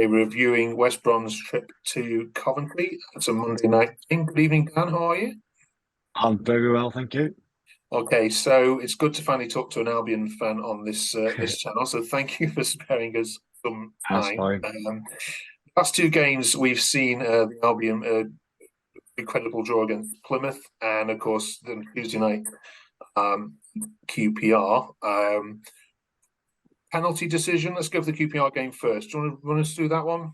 reviewing West Brom's trip to Coventry. It's a Monday night thing. Good evening, Dan. How are you? I'm very well, thank you. Okay, so it's good to finally talk to an Albion fan on this channel. So thank you for sparing us some That's time. fine. Last two games we've seen the Albion incredible draw against Plymouth, and of course the Tuesday night um, QPR penalty decision. Let's go for the QPR game first. Do you want to run us through that one?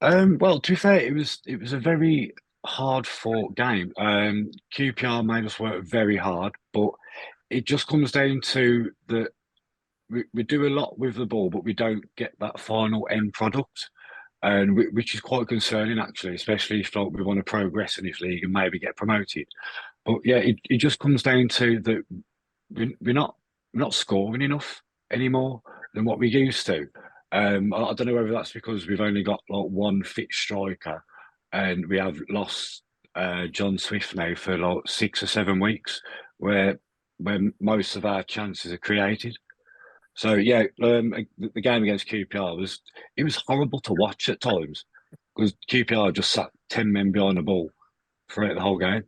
Well, to be fair, it was a very hard fought game. QPR made us work very hard, but it just comes down to that we do a lot with the ball, but we don't get that final end product, and which is quite concerning actually, especially if like, we want to progress in this league and maybe get promoted. But yeah, it just comes down to that we're not scoring enough anymore than what we used to. I don't know whether that's because we've only got like one fit striker, and we have lost John Swift now for like 6 or 7 weeks, where when most of our chances are created. So yeah, the game against QPR was horrible to watch at times because QPR just sat 10 men behind the ball throughout the whole game.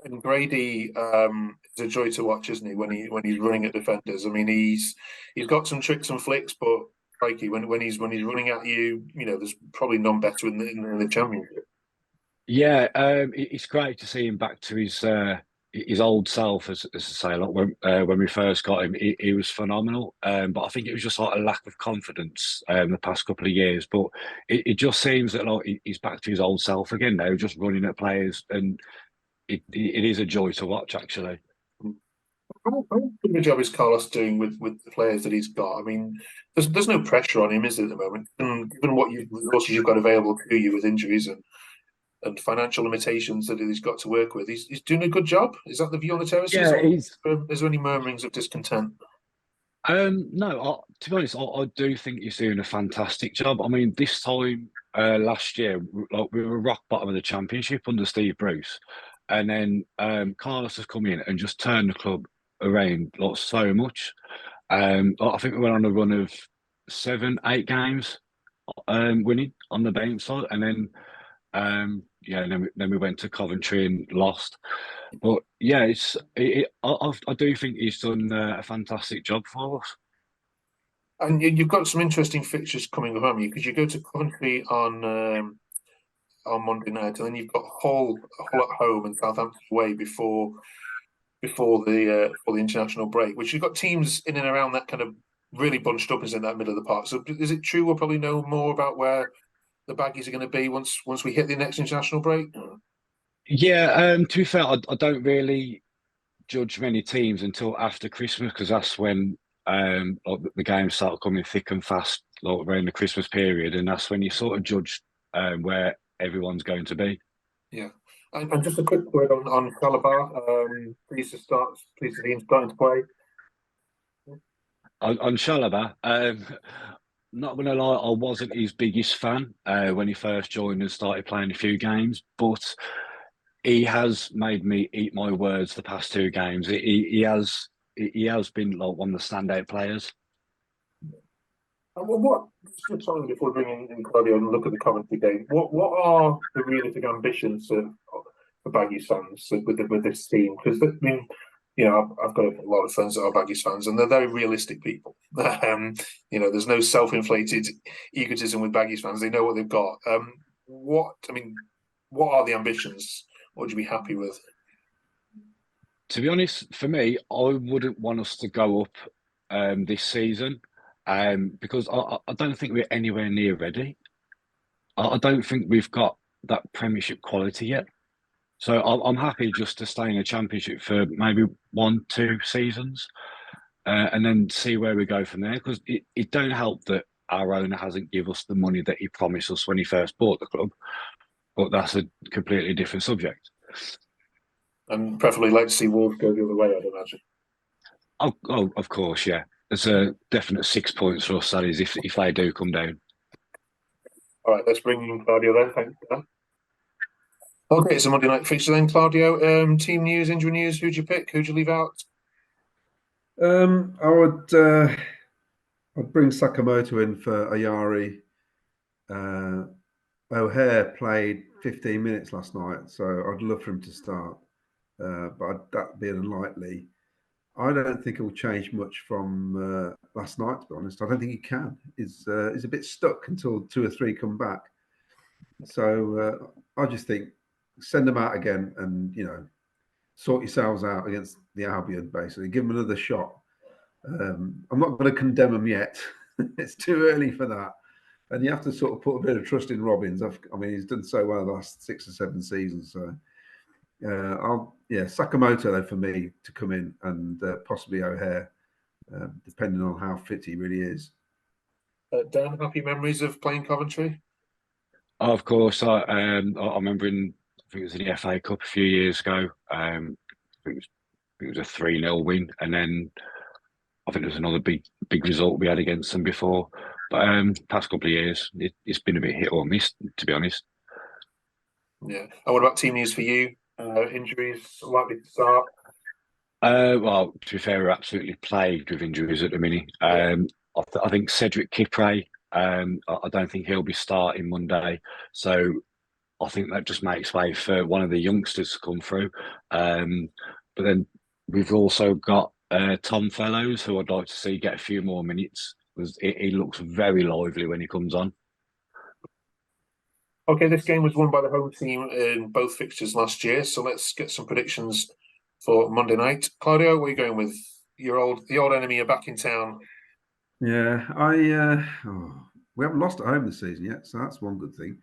And Grady is a joy to watch, isn't he? When he's running at defenders. I mean, he's got some tricks and flicks, but crikey, when he's running at you, there's probably none better in the championship. Yeah, it's great to see him back to his old self, as I say. Like when we first got him, he was phenomenal. But I think it was just like a lack of confidence the past couple of years. But it just seems that like he's back to his old self again now, just running at players, and it is a joy to watch actually. How good a job is Carlos doing with the players that he's got? I mean, there's no pressure on him, is there, at the moment? Given what resources you've got available to you with injuries and financial limitations that he's got to work with, he's doing a good job. Is that the view on the terraces, Yeah, or he's is there any murmurings of discontent? no. To be honest, I do think he's doing a fantastic job. I mean, this time last year, like we were rock bottom of the championship under Steve Bruce, and then Carlos has come in and just turned the club around like so much. I think we went on a run of 7, 8 games, winning on the bounce side, and then yeah, and then we went to Coventry and lost. But yeah, I do think he's done a fantastic job for us. And you've got some interesting fixtures coming up, haven't you? Because you go to Coventry on Monday night, and then you've got Hull at home and Southampton away before the international break. Which you've got teams in and around that kind of really bunched up is in that middle of the park. So is it true we'll probably know more about where the Baggies are going to be once we hit the next international break? Yeah, to be fair, I don't really judge many teams until after Christmas because that's when like the games start coming thick and fast, like around the Christmas period, and that's when you sort of judge where everyone's going to be. Yeah. And just a quick word on Calabar. Pleased to see him starting to play. On Chalobah, not gonna lie, I wasn't his biggest fan when he first joined and started playing a few games, but he has made me eat my words the past 2 games. He has been like one of the standout players. And just something before bringing in Claudio and look at the Coventry game, what are the realistic ambitions for Baggies fans with this team? Because I mean, I've got a lot of friends that are Baggies fans, and they're very realistic people. There's no self-inflated egotism with Baggies fans. They know what they've got. What are the ambitions? What would you be happy with? To be honest, for me, I wouldn't want us to go up this season because I don't think we're anywhere near ready. I don't think we've got that Premiership quality yet. So I'm happy just to stay in the Championship for maybe 1, 2 seasons and then see where we go from there. Because it don't help that our owner hasn't give us the money that he promised us when he first bought the club, but that's a completely different subject. And preferably like to see Wolves go the other way, I'd imagine. Oh, of course, yeah. There's a definite 6 points for us, that is, if they do come down. All right, let's bring in Claudio then. Thanks for that. Okay, it's a Monday night fixture then, Claudio. Team news, injury news. Who'd you pick? Who'd you leave out? I would I'd bring Sakamoto in for Ayari. Uh, O'Hare played 15 minutes last night, so I'd love for him to start, but that'd be unlikely. I don't think he'll change much from last night, to be honest. I don't think he can. He's a bit stuck until two or three come back. So I just think send them out again and, sort yourselves out against the Albion, basically. Give them another shot. I'm not going to condemn them yet. It's too early for that. And you have to sort of put a bit of trust in Robbins. I mean, he's done so well the last 6 or 7 seasons. So, Sakamoto though for me to come in and possibly O'Hare, depending on how fit he really is. Dan, happy memories of playing Coventry? Of course, I remember I think it was in the FA Cup a few years ago. It was a 3-0 win, and then I think there was another big result we had against them before. But past couple of years, it's been a bit hit or miss, to be honest. Yeah. And what about team news for you? Injuries likely to start? Well, to be fair, we're absolutely plagued with injuries at the minute. Yeah. I think Cedric Kipre, I don't think he'll be starting Monday. So I think that just makes way for one of the youngsters to come through. But then we've also got Tom Fellows, who I'd like to see get a few more minutes because he looks very lively when he comes on. Okay, this game was won by the home team in both fixtures last year, so let's get some predictions for Monday night. Claudio, what are you going with? The old enemy are back in town. Yeah, we haven't lost at home this season yet, so that's one good thing.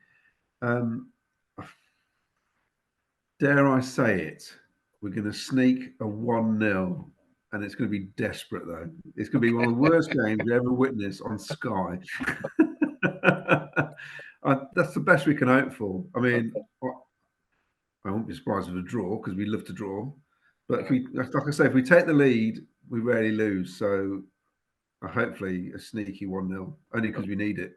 Dare I say it? We're going to sneak a 1-0, and it's going to be desperate though. It's going to be one of the worst games we ever witnessed on Sky. That's the best we can hope for. I mean, I won't be surprised with a draw because we love to draw. But like I say, if we take the lead, we rarely lose. So hopefully a sneaky 1-0, only because we need it.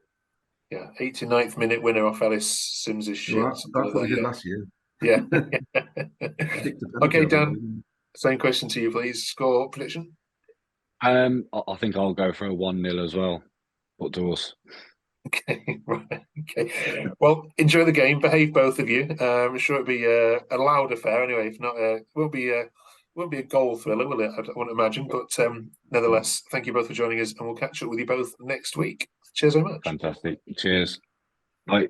Yeah, 89th minute winner off Ellis Sims's shit. Well, that's what we did last year. Yeah. Okay, I Dan, same question to you, please. Score prediction? I think I'll go for a 1-0 as well. But to us. Okay, right. Okay. Well, enjoy the game. Behave, both of you. I'm sure it'll be a loud affair anyway. If not, it won't be a goal thriller, will it? I won't imagine. But nevertheless, thank you both for joining us, and we'll catch up with you both next week. Cheers very much. Fantastic. Cheers. Bye.